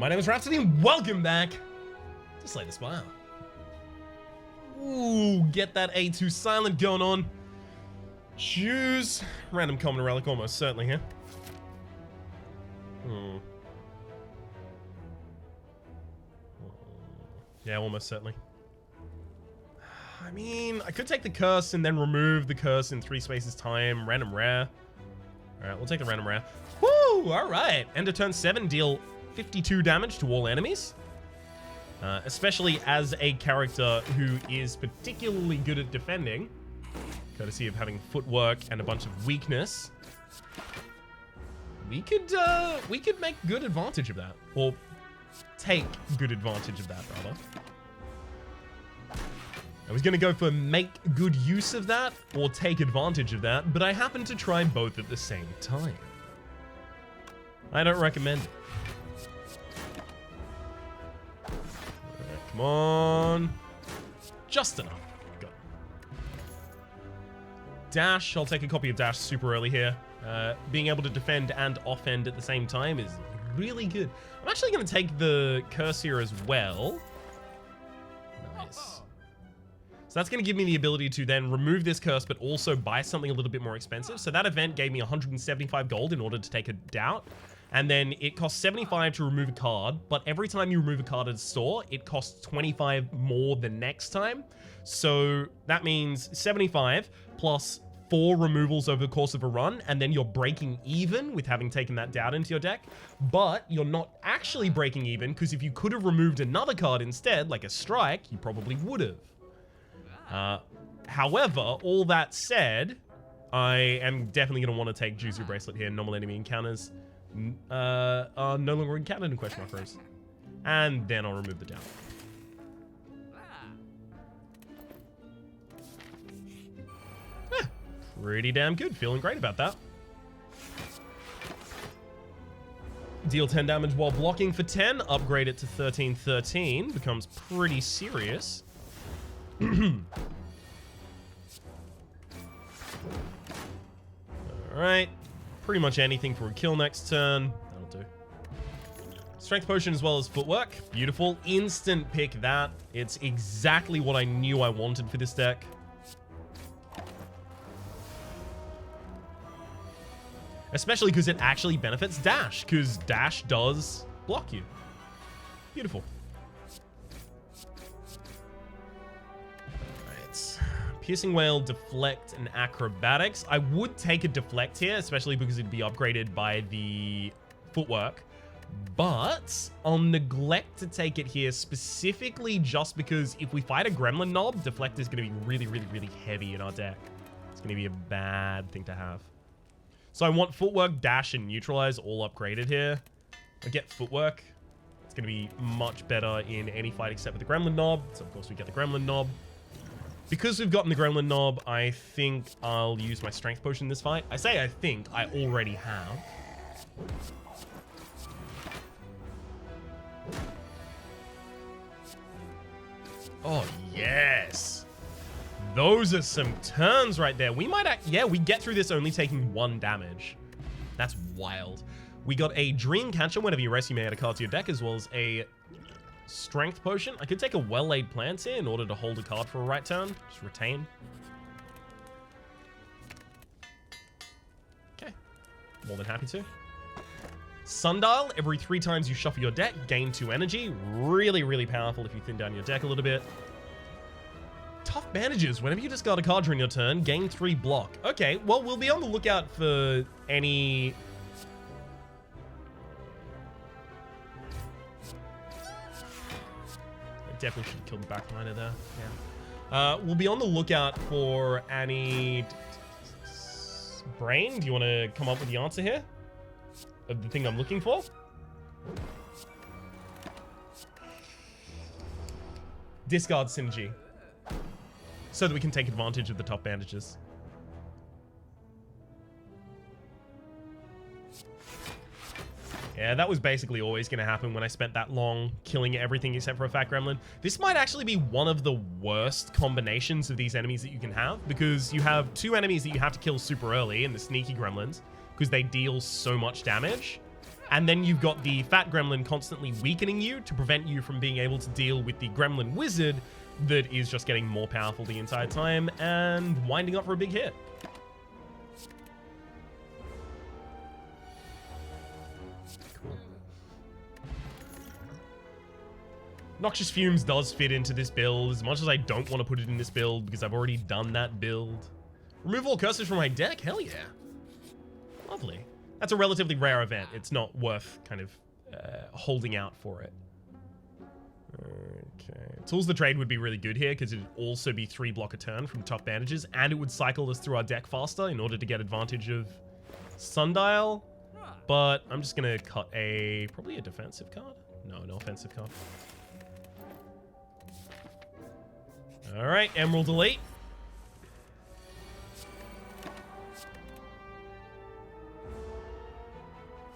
My name is Rhapsody and welcome back to Slay the Spire. Ooh, get that A2 silent going on. Choose random common relic almost certainly here. Yeah, almost certainly. I mean, I could take the curse and then remove the curse in 3 spaces time. Random rare. Alright, we'll take the random rare. Woo! Alright. End of turn 7, deal 52 damage to all enemies. Especially as a character who is particularly good at defending. Courtesy of having footwork and a bunch of weakness. We could make good advantage of that. Or take good advantage of that, rather. I was going to go for make good use of that, or take advantage of that, but I happened to try both at the same time. I don't recommend it. Right, come on. Just enough. Go. Dash. I'll take a copy of Dash super early here. Being able to defend and offend at the same time is really good. I'm actually going to take the curse here as well. Nice. So that's going to give me the ability to then remove this curse, but also buy something a little bit more expensive. So that event gave me 175 gold in order to take a doubt. And then it costs 75 to remove a card, but every time you remove a card at a store, it costs 25 more the next time. So that means 75 plus 4 removals over the course of a run, and then you're breaking even with having taken that doubt into your deck. But you're not actually breaking even, because if you could have removed another card instead, like a strike, you probably would have. However, all that said, I am definitely going to want to take Juzu Bracelet here. Normal enemy encounters are no longer encountered in question mark rows. And then I'll remove the doubt. Pretty damn good. Feeling great about that. Deal 10 damage while blocking for 10. Upgrade it to 13-13. Becomes pretty serious. Alright. Pretty much anything for a kill next turn. That'll do. Strength potion as well as footwork. Beautiful. Instant pick that. It's exactly what I knew I wanted for this deck. Especially because it actually benefits Dash, because Dash does block you. Beautiful. Alright. Piercing Wail, Deflect, and Acrobatics. I would take a Deflect here, especially because it'd be upgraded by the footwork. But I'll neglect to take it here specifically just because if we fight a Gremlin Knob, Deflect is going to be really, really, really heavy in our deck. It's going to be a bad thing to have. So I want Footwork, Dash, and Neutralize all upgraded here. I get Footwork. It's going to be much better in any fight except with the Gremlin Knob. So, of course, we get the Gremlin Knob. Because we've gotten the Gremlin Knob, I think I'll use my Strength Potion in this fight. I say I think. I already have. Oh, yes. Those are some turns right there. We might, yeah, we get through this only taking 1 damage. That's wild. We got a Dream Catcher. Whenever you rest, you may add a card to your deck, as well as a Strength Potion. I could take a Well-Laid Plants here in order to hold a card for a right turn. Just retain. Okay. More than happy to. Sundial. Every 3 times you shuffle your deck, gain 2 energy. Really, really powerful if you thin down your deck a little bit. Tough Bandages. Whenever you discard a card during your turn, gain 3 block. Okay, well, we'll be on the lookout for any... I definitely should have killed the backliner there. Yeah. We'll be on the lookout for any... Brain, do you want to come up with the answer here? Of the thing I'm looking for? Discard Synergy. So that we can take advantage of the Tough Bandages. Yeah, that was basically always going to happen when I spent that long killing everything except for a Fat Gremlin. This might actually be one of the worst combinations of these enemies that you can have, because you have 2 enemies that you have to kill super early in the Sneaky Gremlins, because they deal so much damage. And then you've got the Fat Gremlin constantly weakening you to prevent you from being able to deal with the Gremlin Wizard that is just getting more powerful the entire time and winding up for a big hit. Cool. Noxious Fumes does fit into this build, as much as I don't want to put it in this build because I've already done that build. Remove all curses from my deck? Hell yeah. Lovely. That's a relatively rare event. It's not worth kind of holding out for it. Okay. Tools the Trade would be really good here because it would also be 3 block a turn from top bandages, and it would cycle us through our deck faster in order to get advantage of Sundial. But I'm just going to cut probably a defensive card. No offensive card. All right, Emerald Elite.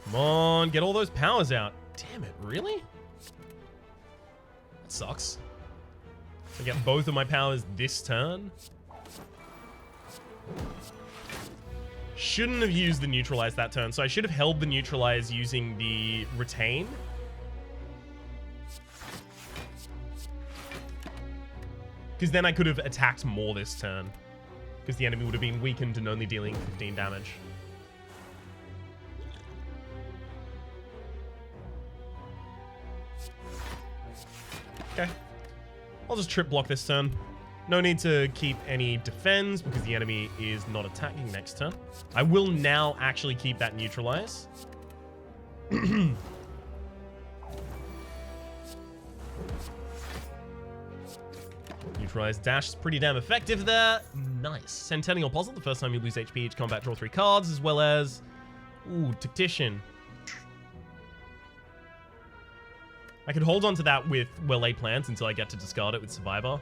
Come on, get all those powers out. Damn it, really? That sucks. I get both of my powers this turn. Shouldn't have used the Neutralize that turn, so I should have held the Neutralize using the Retain. Because then I could have attacked more this turn. Because the enemy would have been weakened and only dealing 15 damage. Okay. I'll just trip block this turn. No need to keep any defense because the enemy is not attacking next turn. I will now actually keep that Neutralize. Neutralize dash is pretty damn effective there. Nice. Centennial Puzzle, the first time you lose HP each combat, draw 3 cards, as well as... Ooh, Tactician. I could hold on to that with well-laid plans until I get to discard it with Survivor.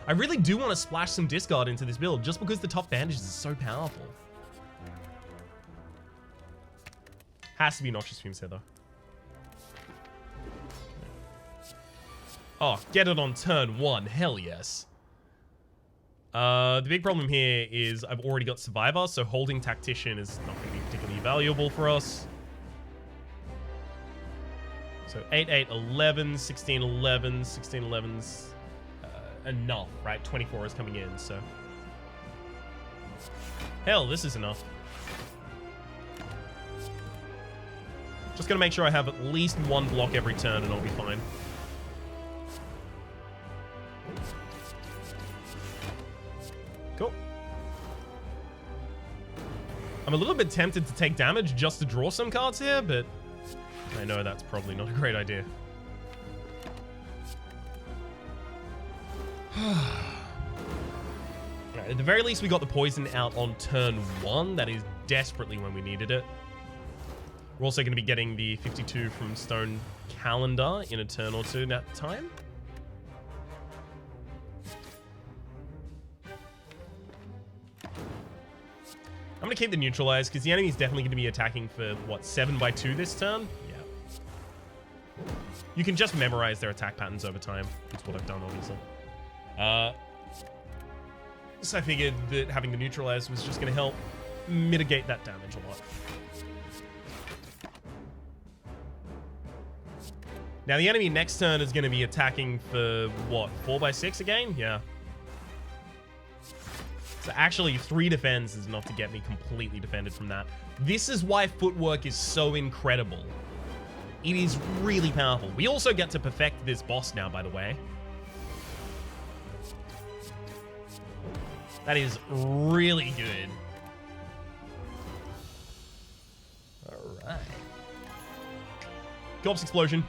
I really do want to splash some discard into this build just because the top bandages is so powerful. Has to be Noxious Fumes here, though. Oh, get it on turn 1. Hell yes. The big problem here is I've already got Survivor, so holding Tactician is not going to be particularly valuable for us. So 8, 8, 11, 16, 11, 16, 11's enough, right? 24 is coming in, so... Hell, this is enough. Just going to make sure I have at least 1 block every turn and I'll be fine. Cool. I'm a little bit tempted to take damage just to draw some cards here, but I know that's probably not a great idea. Right, at the very least, we got the poison out on turn 1. That is desperately when we needed it. We're also going to be getting the 52 from Stone Calendar in a turn or two that time. I'm going to keep the Neutralize because the enemy's definitely going to be attacking for, what, 7x2 this turn? Yeah. You can just memorize their attack patterns over time. That's what I've done, obviously. So I figured that having the Neutralize was just going to help mitigate that damage a lot. Now, the enemy next turn is going to be attacking for, what, 4x6 again? Yeah. So actually, 3 defense is enough to get me completely defended from that. This is why footwork is so incredible. It is really powerful. We also get to perfect this boss now, by the way. That is really good. Alright. Corpse Explosion.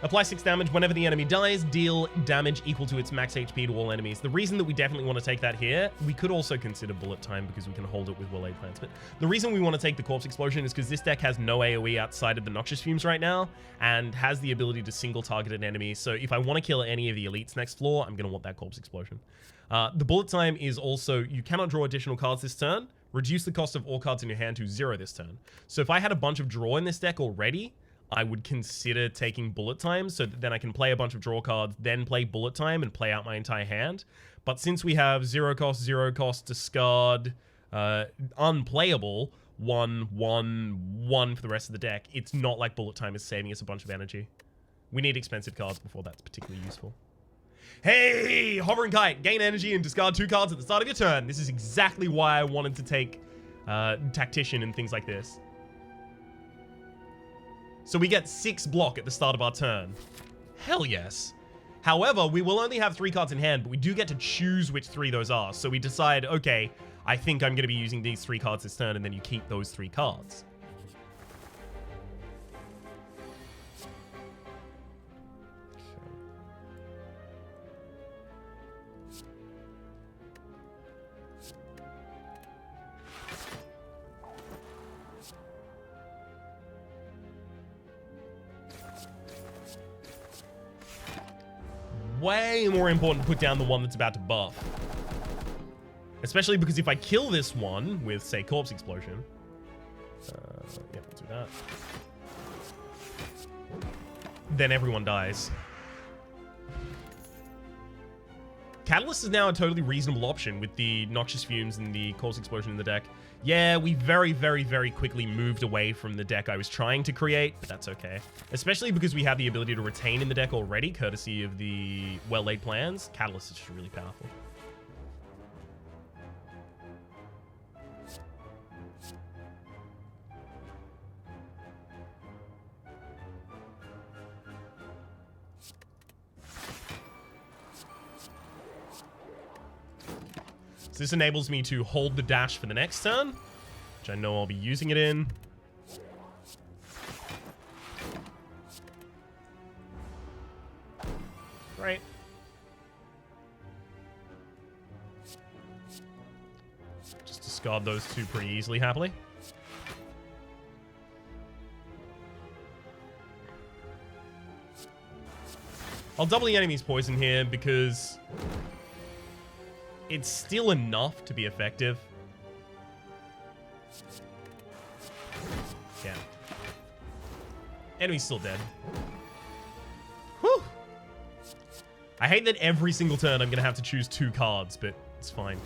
Apply 6 damage whenever the enemy dies. Deal damage equal to its max HP to all enemies. The reason that we definitely want to take that here, we could also consider Bullet Time because we can hold it with well-laid plans. But the reason we want to take the Corpse Explosion is because this deck has no AoE outside of the Noxious Fumes right now and has the ability to single target an enemy. So if I want to kill any of the elites next floor, I'm going to want that Corpse Explosion. The Bullet Time is also, you cannot draw additional cards this turn. Reduce the cost of all cards in your hand to 0 this turn. So if I had a bunch of draw in this deck already, I would consider taking Bullet Time so that then I can play a bunch of draw cards, then play Bullet Time and play out my entire hand. But since we have 0 cost, discard, unplayable 1, 1, 1 for the rest of the deck. It's not like bullet time is saving us a bunch of energy. We need expensive cards before that's particularly useful. Hey, Hovering Kite, gain energy and discard 2 cards at the start of your turn. This is exactly why I wanted to take Tactician and things like this. So we get 6 block at the start of our turn. Hell yes. However, we will only have 3 cards in hand, but we do get to choose which 3 those are. So we decide, okay, I think I'm going to be using these 3 cards this turn, and then you keep those 3 cards. Way more important to put down the one that's about to buff. Especially because if I kill this one with, say, Corpse Explosion. Yeah, we'll do that. Then everyone dies. Catalyst is now a totally reasonable option with the Noxious Fumes and the Corpse Explosion in the deck. Yeah, we very, very, very quickly moved away from the deck I was trying to create, but that's okay. Especially because we have the ability to retain in the deck already, courtesy of the well-laid plans. Catalyst is just really powerful. So this enables me to hold the dash for the next turn, which I know I'll be using it in. Right. Just discard those 2 pretty easily, happily. I'll double the enemy's poison here because it's still enough to be effective. Yeah. Enemy's still dead. Whew. I hate that every single turn I'm going to have to choose 2 cards, but it's fine.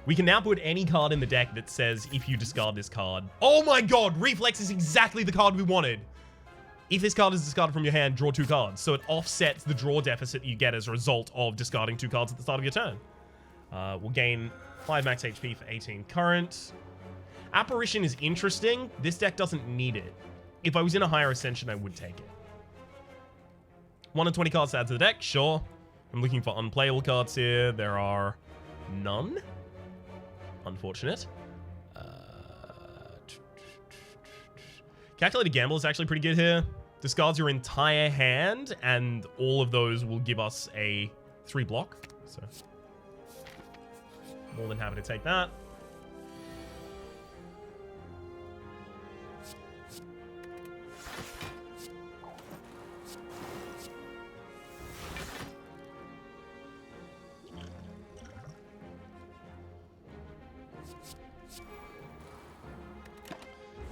We can now put any card in the deck that says if you discard this card. Oh my god, Reflex is exactly the card we wanted. If this card is discarded from your hand, draw 2 cards. So it offsets the draw deficit you get as a result of discarding 2 cards at the start of your turn. We'll gain 5 max HP for 18 current. Apparition is interesting. This deck doesn't need it. If I was in a higher Ascension, I would take it. 1 and 20 cards to add to the deck, sure. I'm looking for unplayable cards here. There are none. Unfortunate. Calculated Gamble is actually pretty good here. Discards your entire hand, and all of those will give us a 3 block. So more than happy to take that.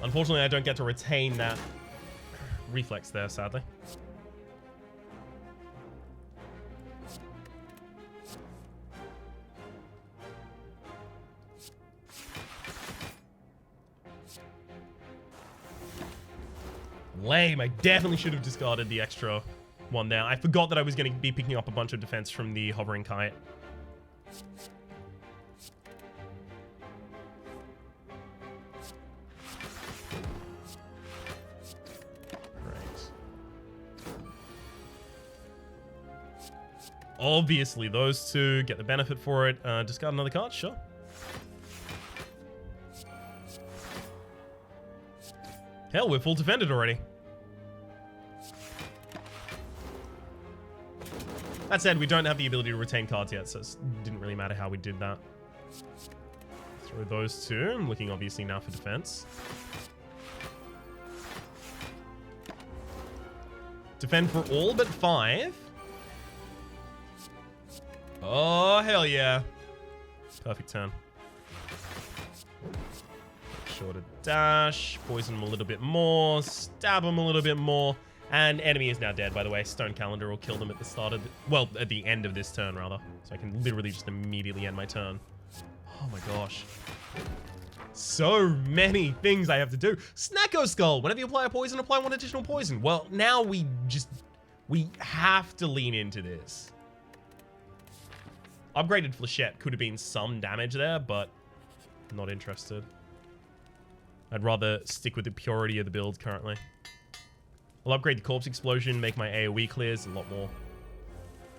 Unfortunately, I don't get to retain that reflex there, sadly. Lame. I definitely should have discarded the extra one there. I forgot that I was going to be picking up a bunch of defense from the Hovering Kite. Obviously, those 2 get the benefit for it. Discard another card, sure. Hell, we're full defended already. That said, we don't have the ability to retain cards yet, so it didn't really matter how we did that. Throw those 2. I'm looking obviously now for defense. Defend for all but 5. Oh, hell yeah. Perfect turn. Sure to dash, poison him a little bit more, stab him a little bit more, and enemy is now dead, by the way. Stone Calendar will kill them at the start of well, at the end of this turn, rather. So I can literally just immediately end my turn. Oh my gosh. So many things I have to do. Snacko Skull. Whenever you apply a poison, apply one additional poison. Well, now we have to lean into this. Upgraded Flechette could have been some damage there, but not interested. I'd rather stick with the purity of the build currently. I'll upgrade the Corpse Explosion, make my AoE clears a lot more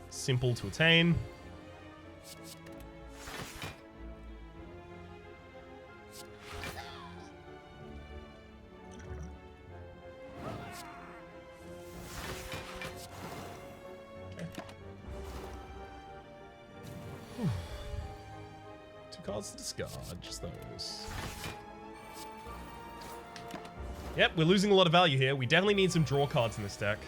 simple to attain. Cards to discard, just those. Yep, we're losing a lot of value here. We definitely need some draw cards in this deck.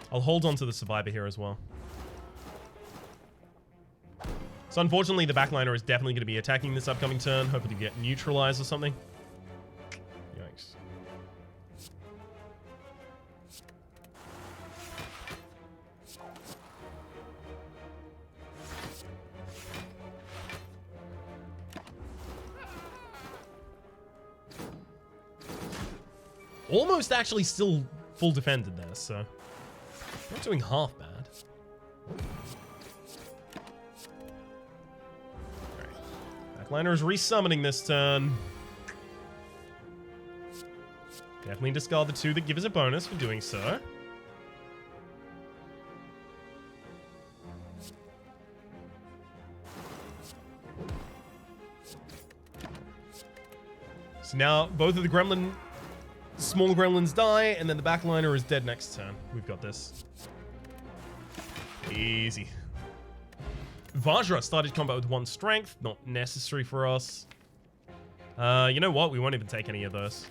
I'll hold on to the Survivor here as well. So unfortunately, the backliner is definitely going to be attacking this upcoming turn, hoping to get neutralized or something. Yikes. Almost actually still full defended there, so not doing half bad. Backliner is resummoning this turn. Definitely discard the 2 that give us a bonus for doing so. So now both of the small gremlins die, and then the backliner is dead next turn. We've got this. Easy. Vajra started combat with 1 strength. Not necessary for us. You know what? We won't even take any of those.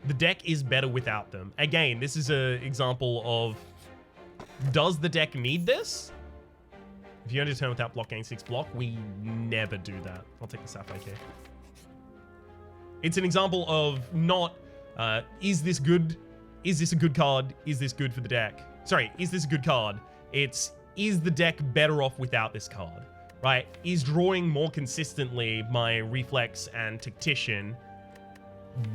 The deck is better without them. Again, this is an example of, does the deck need this? If you only turn without block, gain 6 block, we never do that. I'll take the Sapphire Key. It's an example of not, is this good? Is this a good card? Is this good for the deck? Sorry, is this a good card? It's, is the deck better off without this card? Right? Is drawing more consistently my Reflex and Tactician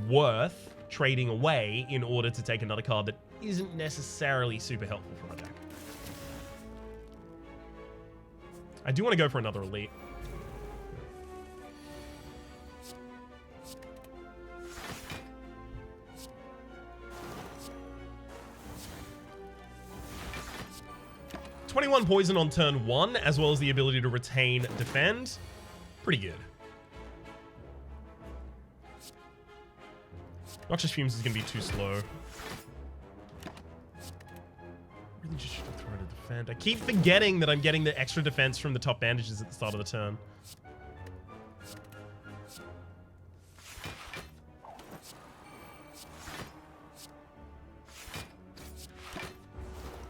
worth trading away in order to take another card that isn't necessarily super helpful for my deck? I do want to go for another elite. +21 poison on turn 1, as well as the ability to retain defend. Pretty good. Noxious Fumes is going to be too slow. Really just should have thrown a defend. I keep forgetting that I'm getting the extra defense from the top bandages at the start of the turn.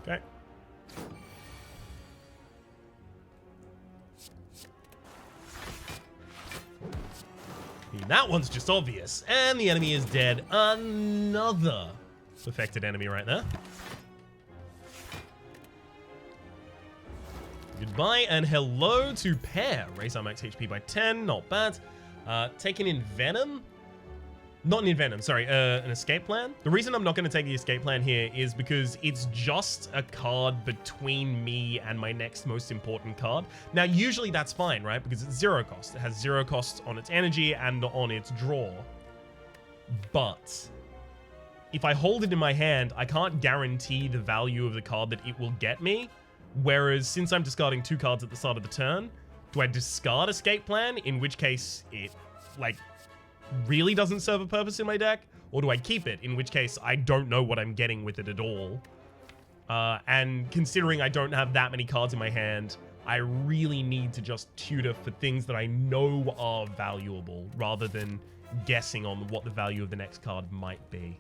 Okay. That one's just obvious. And the enemy is dead. Another affected enemy right there. Goodbye and hello to Pear. Raise our max HP by 10. Not bad. Taking in Venom. Not an Venom, sorry, an escape plan. The reason I'm not going to take the escape plan here is because it's just a card between me and my next most important card. Now, usually that's fine, right? Because it's 0 cost. It has 0 cost on its energy and on its draw. But if I hold it in my hand, I can't guarantee the value of the card that it will get me. Whereas since I'm discarding 2 cards at the start of the turn, do I discard escape plan? In which case it, like, really doesn't serve a purpose in my deck, or do I keep it, in which case I don't know what I'm getting with it at all. And considering I don't have that many cards in my hand, I really need to just tutor for things that I know are valuable rather than guessing on what the value of the next card might be.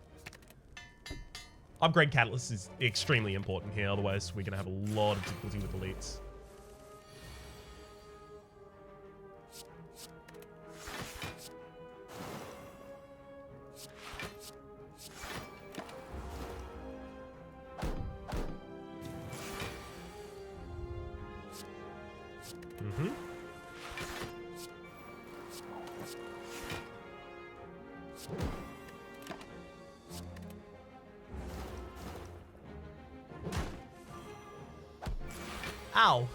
Upgrade Catalyst is extremely important here, otherwise we're going to have a lot of difficulty with elites. Mm-hmm. Ow.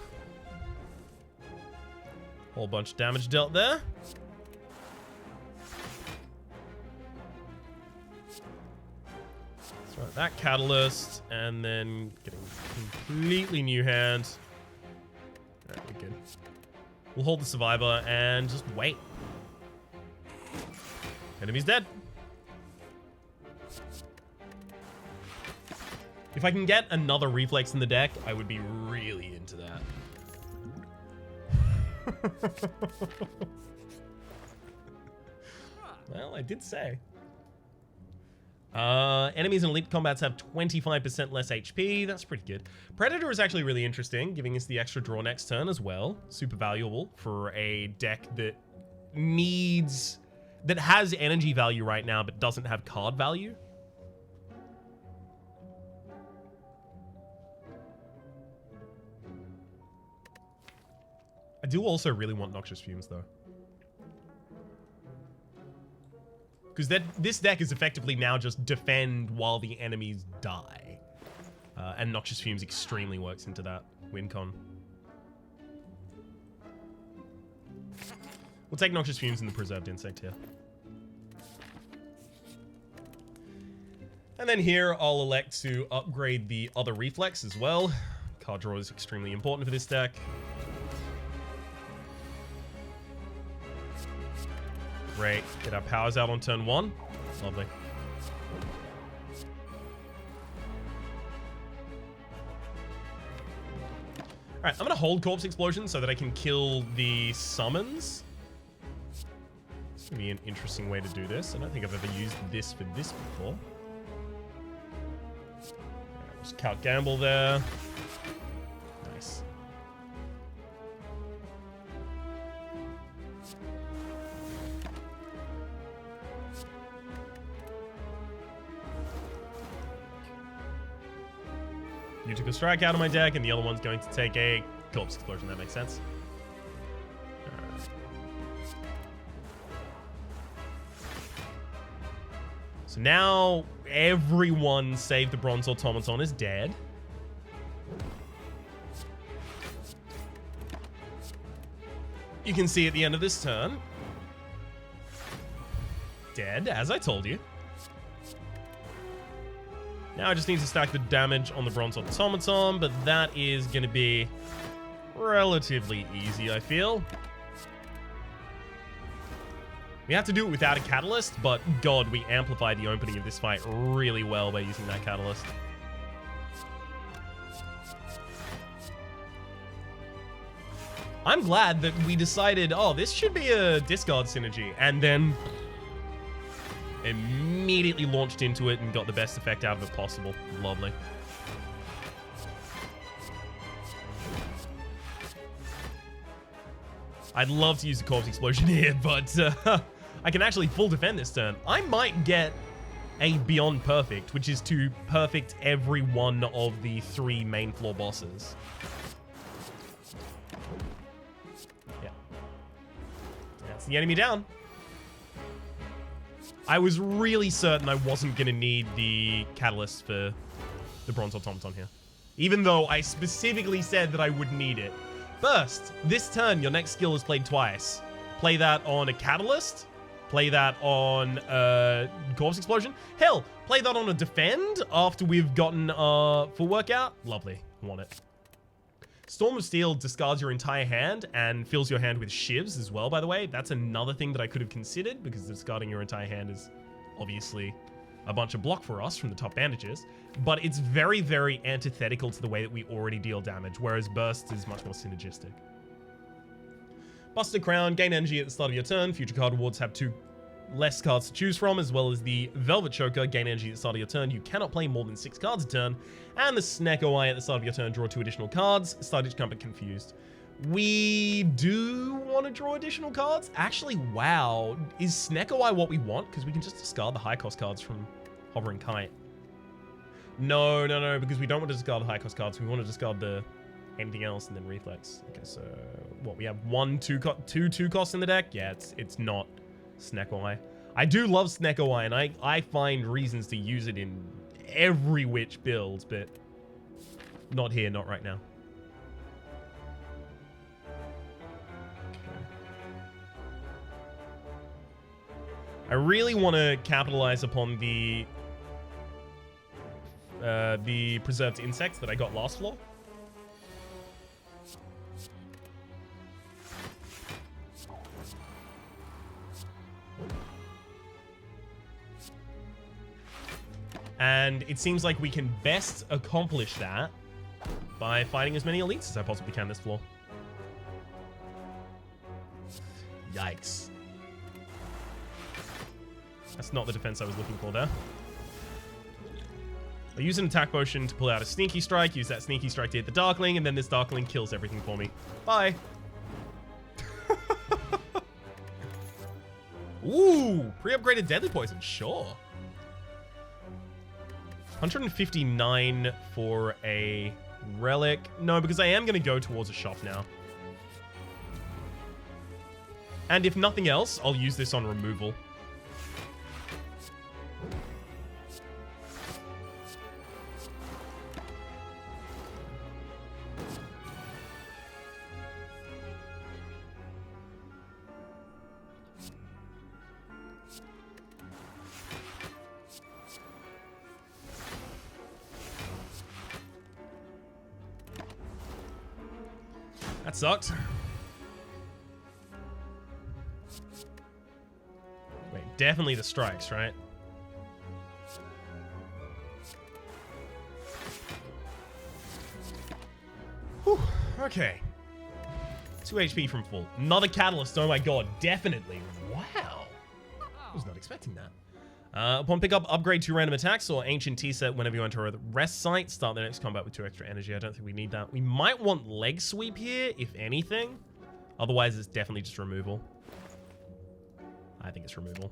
Whole bunch of damage dealt there. Let's throw that catalyst, and then getting completely new hand. Alright, we're good. We'll hold the survivor and just wait. Enemy's dead. If I can get another reflex in the deck, I would be really into that. Well, I did say. Enemies in elite combats have 25% less HP. That's pretty good. Predator is actually really interesting, giving us the extra draw next turn as well. Super valuable for a deck that needs... that has energy value right now, but doesn't have card value. I do also really want Noxious Fumes, though. Because this deck is effectively now just defend while the enemies die. And Noxious Fumes extremely works into that win con. We'll take Noxious Fumes and the Preserved Insect here. And then here, I'll elect to upgrade the other reflex as well. Card draw is extremely important for this deck. Great. Get our powers out on turn 1. Lovely. Alright, I'm going to hold Corpse Explosion so that I can kill the summons. This would be an interesting way to do this. I don't think I've ever used this for this before. Just count Gamble there. Nice. You took a strike out of my deck, and the other one's going to take a Corpse Explosion. That makes sense. Alright. So now everyone save the Bronze Automaton is dead. You can see at the end of this turn. Dead, as I told you. Now I just need to stack the damage on the Bronze Automaton, but that is going to be relatively easy, I feel. We have to do it without a catalyst, but God, we amplify the opening of this fight really well by using that catalyst. I'm glad that we decided, oh, this should be a discard synergy, and then immediately launched into it and got the best effect out of it possible. Lovely. I'd love to use a Corpse Explosion here, but I can actually full defend this turn. I might get a Beyond Perfect, which is to perfect every one of the 3 main floor bosses. Yeah. That's the enemy down. I was really certain I wasn't going to need the catalyst for the Bronze Automaton here. Even though I specifically said that I would need it. First, this turn, your next skill is played twice. Play that on a catalyst. Play that on a Corpse Explosion. Hell, play that on a defend after we've gotten full workout. Lovely. Want it. Storm of Steel discards your entire hand and fills your hand with shivs as well, by the way. That's another thing that I could have considered, because discarding your entire hand is obviously a bunch of block for us from the top bandages. But it's very, very antithetical to the way that we already deal damage, whereas Burst is much more synergistic. Buster Crown, gain energy at the start of your turn. Future card rewards have 2 less cards to choose from, as well as the Velvet Choker, gain energy at the start of your turn. You cannot play more than 6 cards a turn. And the Snecko Eye at the start of your turn, draw 2 additional cards. Start each combat confused. We do want to draw additional cards? Actually, wow. Is Snecko Eye what we want? Because we can just discard the high cost cards from Hovering Kite. No, because we don't want to discard the high cost cards. We want to discard the anything else, and then reflex. Okay, so what, we have two costs in the deck? Yeah, it's not Snecko Eye. I do love Snecko Eye, and I find reasons to use it in every which build, but not here, not right now. I really want to capitalize upon the preserved insects that I got last floor. And it seems like we can best accomplish that by fighting as many elites as I possibly can this floor. Yikes. That's not the defense I was looking for there. I use an attack potion to pull out a sneaky strike, use that sneaky strike to hit the Darkling, and then this Darkling kills everything for me. Bye. Ooh, pre-upgraded deadly poison, sure. 159 for a relic. No, because I am going to go towards a shop now. And if nothing else, I'll use this on removal. That sucked. Wait, definitely the strikes, right? Whew, okay. 2 HP from full. Not a catalyst, oh my god, definitely. Wow. I was not expecting that. Upon pickup, upgrade 2 random attacks or ancient T-set whenever you enter a rest site. Start the next combat with 2 extra energy. I don't think we need that. We might want leg sweep here, if anything. Otherwise, it's definitely just removal. I think it's removal.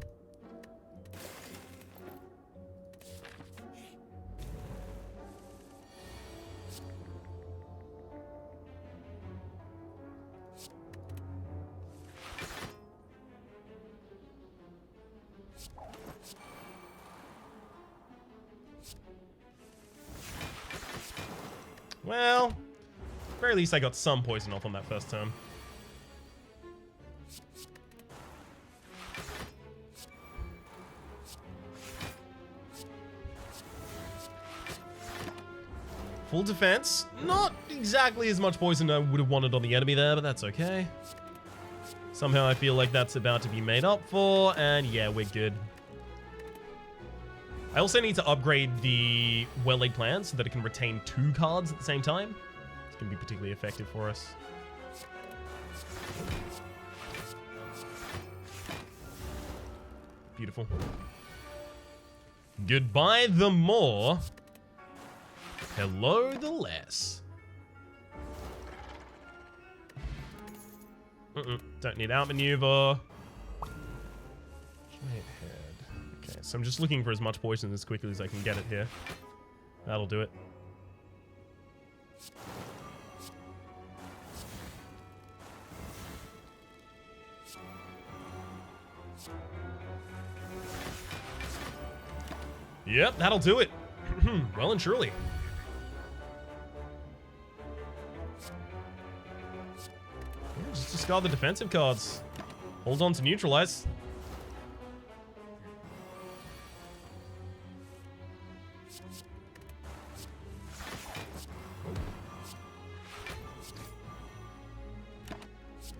Well, at the very least I got some poison off on that first turn. Full defense. Not exactly as much poison I would have wanted on the enemy there, but that's okay. Somehow I feel like that's about to be made up for, and yeah, we're good. I also need to upgrade the well-laid plan so that it can retain 2 cards at the same time. It's going to be particularly effective for us. Beautiful. Goodbye the more. Hello the less. Don't need outmaneuver. Giant head. Okay, so I'm just looking for as much poison as quickly as I can get it here. That'll do it. Yep, that'll do it. Well and truly. Yeah, just discard the defensive cards. Hold on to neutralize.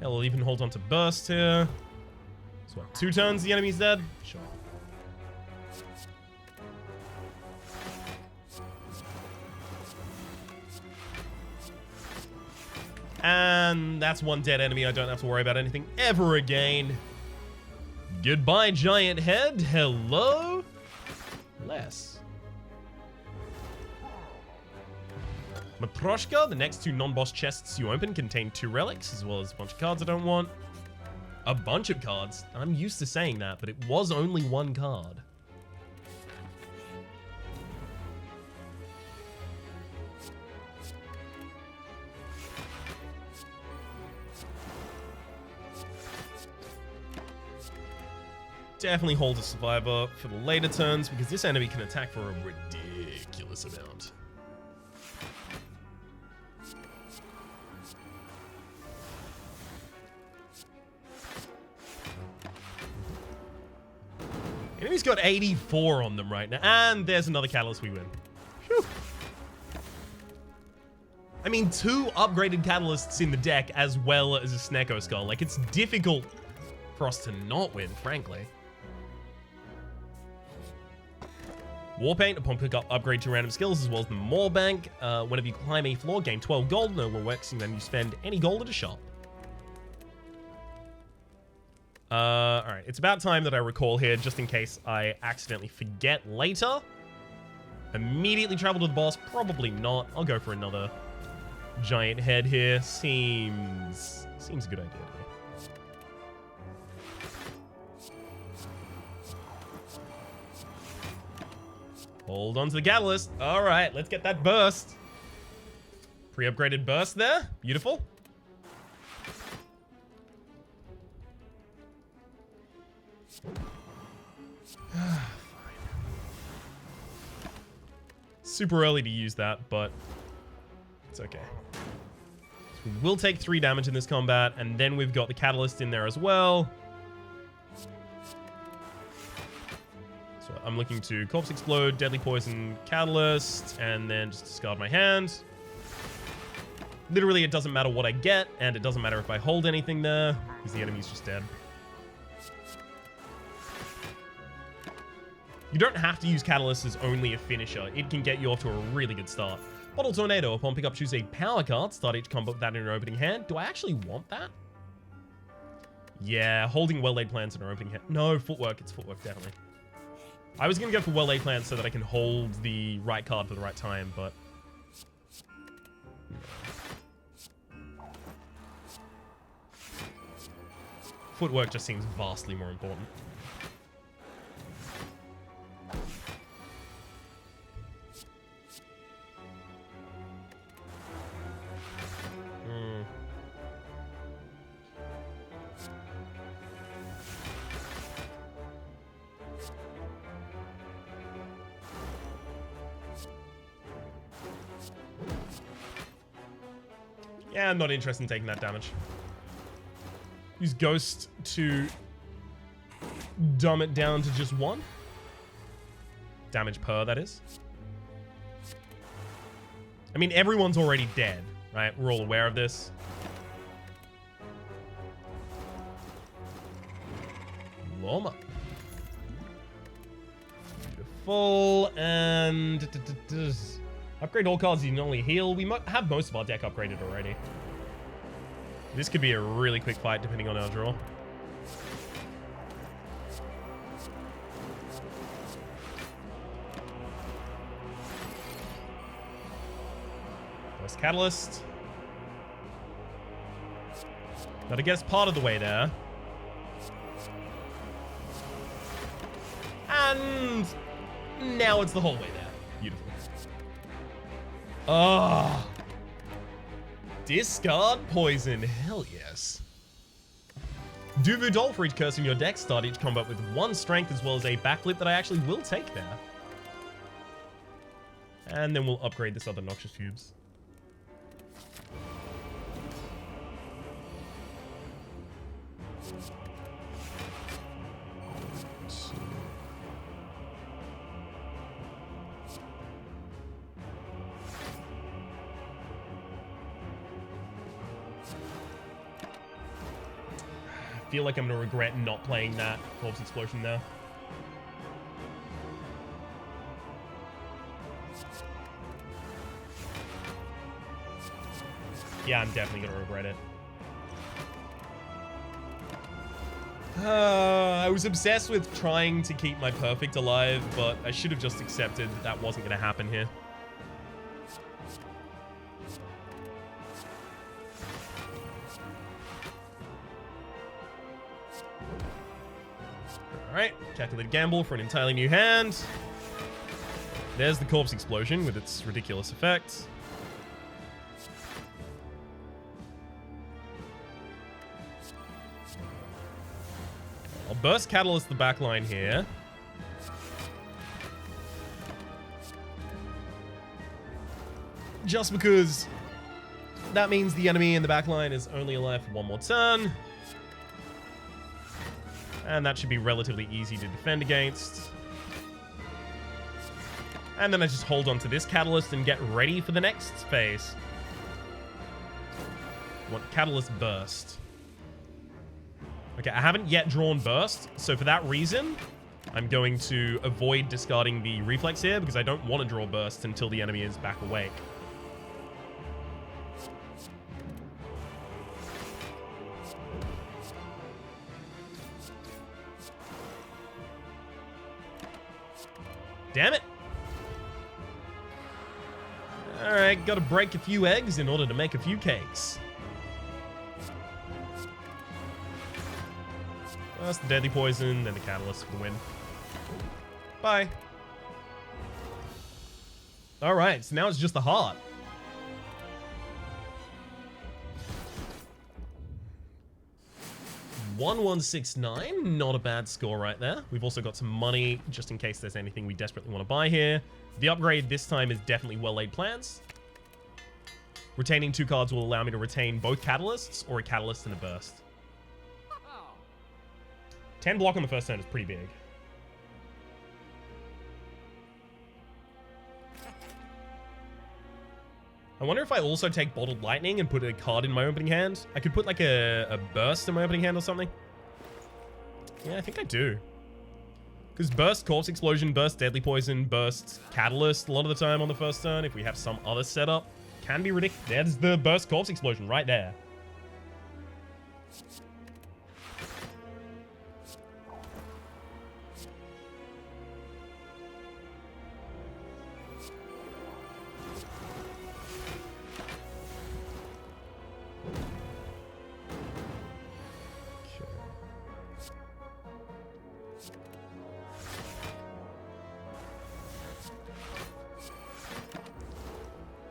Hell, we'll even hold on to burst here. So what, 2 turns the enemy's dead? Sure. And that's 1 dead enemy. I don't have to worry about anything ever again. Goodbye, giant head. Hello, less. Matroshka, the next 2 non-boss chests you open contain 2 relics, as well as a bunch of cards I don't want. A bunch of cards? I'm used to saying that, but it was only 1 card. definitely hold a survivor for the later turns because this enemy can attack for a ridiculous amount. Enemy's got 84 on them right now. And there's another catalyst, we win. Whew. I mean, 2 upgraded catalysts in the deck as well as a Snecko Skull. Like, it's difficult for us to not win, frankly. Warpaint, upon pickup, upgrade to random skills as well as the Maul Bank. Whenever you climb a floor, gain 12 gold. No more works, and then you spend any gold at a shop. Alright, it's about time that I recall here, just in case I accidentally forget later. Immediately travel to the boss? Probably not. I'll go for another giant head here. Seems a good idea to me. Hold on to the catalyst. Alright, let's get that burst. Pre-upgraded burst there. Beautiful. Super early to use that, but it's okay. So we will take 3 damage in this combat, and then we've got the catalyst in there as well. So I'm looking to Corpse Explode, Deadly Poison, Catalyst, and then just discard my hand. Literally, it doesn't matter what I get, and it doesn't matter if I hold anything there, because the enemy's just dead. You don't have to use Catalyst as only a finisher. It can get you off to a really good start. Bottle Tornado. Upon pickup, choose a power card. Start each combat with that in your opening hand. Do I actually want that? Yeah, holding well-laid plans in our opening hand. No, footwork. It's footwork, definitely. I was going to go for well-laid plans so that I can hold the right card for the right time, but... Footwork just seems vastly more important. Yeah, I'm not interested in taking that damage. Use Ghost to dumb it down to just 1. Damage per, that is. I mean, everyone's already dead, right? We're all aware of this. Warm up. Beautiful. And... upgrade all cards you can only heal. We might have most of our deck upgraded already. This could be a really quick fight depending on our draw. First Catalyst. Got to get us part of the way there. And now it's the whole way there. Beautiful. Oh. Discard poison. Hell yes. Do Voodoo for each curse in your deck. Start each combat with 1 strength as well as a backflip that I actually will take there. And then we'll upgrade this other Noxious Cubes. I feel like I'm going to regret not playing that Corpse Explosion there. Yeah, I'm definitely going to regret it. I was obsessed with trying to keep my perfect alive, but I should have just accepted that wasn't going to happen here. Alright, calculated gamble for an entirely new hand. There's the Corpse Explosion with its ridiculous effect. I'll burst Catalyst the back line here. Just because that means the enemy in the back line is only alive for one more turn. And that should be relatively easy to defend against. And then I just hold on to this Catalyst and get ready for the next phase. I want Catalyst Burst. Okay, I haven't yet drawn Burst, so for that reason, I'm going to avoid discarding the Reflex here because I don't want to draw Burst until the enemy is back awake. Damn it! Alright, gotta break a few eggs in order to make a few cakes. First the Deadly Poison, then the Catalyst for the win. Bye. Alright, so now it's just the heart. $1169, not a bad score right there. We've also got some money, just in case there's anything we desperately want to buy here. The upgrade this time is definitely well-laid plans. Retaining 2 cards will allow me to retain both Catalysts or a Catalyst and a Burst. 10 block on the first turn is pretty big. I wonder if I also take Bottled Lightning and put a card in my opening hand. I could put like a Burst in my opening hand or something. Yeah, I think I do. Because Burst Corpse Explosion, Burst Deadly Poison, Burst Catalyst a lot of the time on the first turn, if we have some other setup, can be ridiculous. There's the Burst Corpse Explosion right there.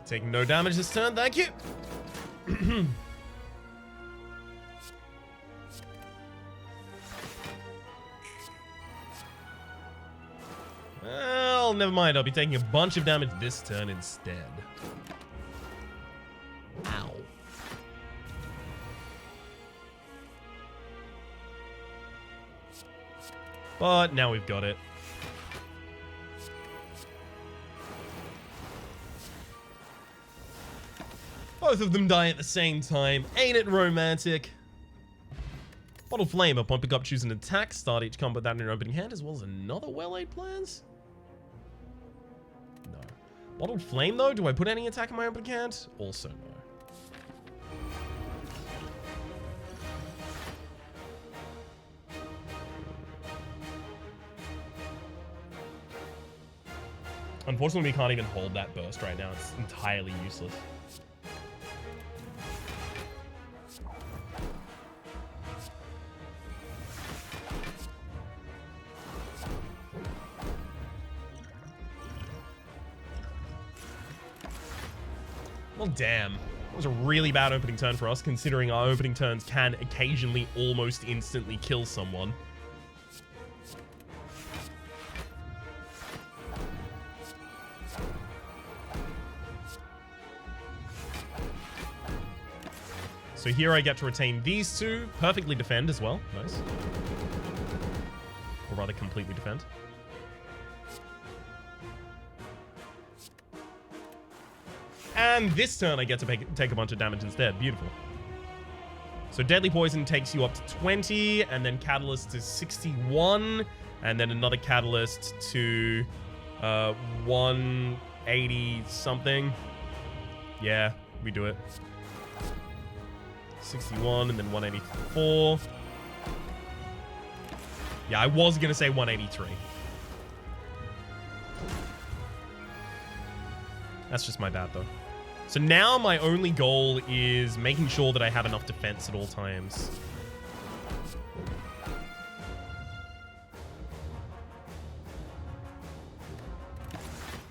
Taking no damage this turn, thank you. Well, never mind. I'll be taking a bunch of damage this turn instead. Ow. But now we've got it. Both of them die at the same time. Ain't it romantic? Bottled Flame. Upon pickup, choose an attack. Start each combat that in your opening hand, as well as another well-laid plans? No. Bottled Flame, though? Do I put any attack in my opening hand? Also, no. Unfortunately, we can't even hold that burst right now. It's entirely useless. Well, damn. That was a really bad opening turn for us, considering our opening turns can occasionally almost instantly kill someone. So here I get to retain these two, perfectly defend as well. Nice. Or rather, completely defend. And this turn I get to take a bunch of damage instead. Beautiful. So Deadly Poison takes you up to 20, and then Catalyst to 61, and then another Catalyst to 180 something. Yeah, we do it. 61 and then 184. Yeah, I was going to say 183. That's just my bad, though. So now my only goal is making sure that I have enough defense at all times.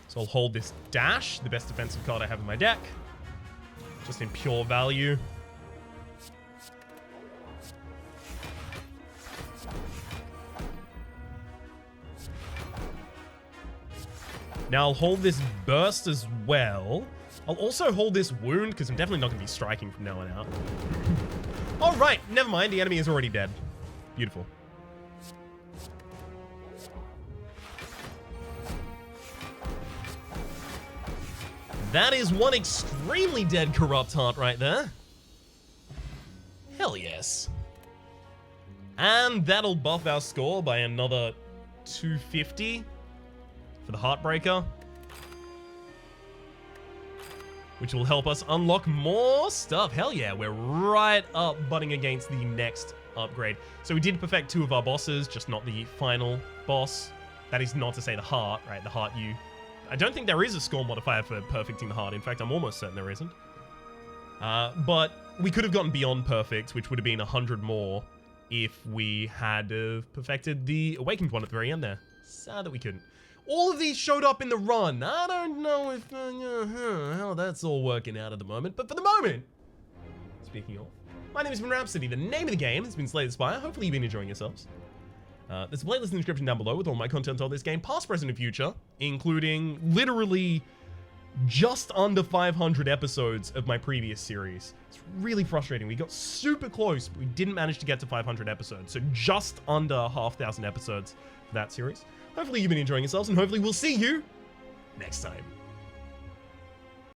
So I'll hold this Dash, the best defensive card I have in my deck. Just in pure value. Now I'll hold this burst as well. I'll also hold this wound, because I'm definitely not going to be striking from now on out. All right, never mind. The enemy is already dead. Beautiful. That is one extremely dead Corrupt Heart right there. Hell yes. And that'll buff our score by another 250 for the Heartbreaker, which will help us unlock more stuff. Hell yeah, we're right up butting against the next upgrade. So we did perfect 2 of our bosses, just not the final boss. That is not to say the heart, right? The heart I don't think there is a score modifier for perfecting the heart. In fact, I'm almost certain there isn't. But we could have gotten beyond perfect, which would have been 100 more if we had perfected the awakened one at the very end there. Sad that we couldn't. All of these showed up in the run. I don't know if how that's all working out at the moment, but for the moment, speaking of, my name has been Rhapsody. The name of the game has been Spire. Hopefully you've been enjoying yourselves. There's a playlist in the description down below with all my content on this game, past, present, and future, including literally just under 500 episodes of my previous series. It's really frustrating. We got super close, but we didn't manage to get to 500 episodes, so just under 1,500 episodes for that series. Hopefully you've been enjoying yourselves, and hopefully we'll see you next time.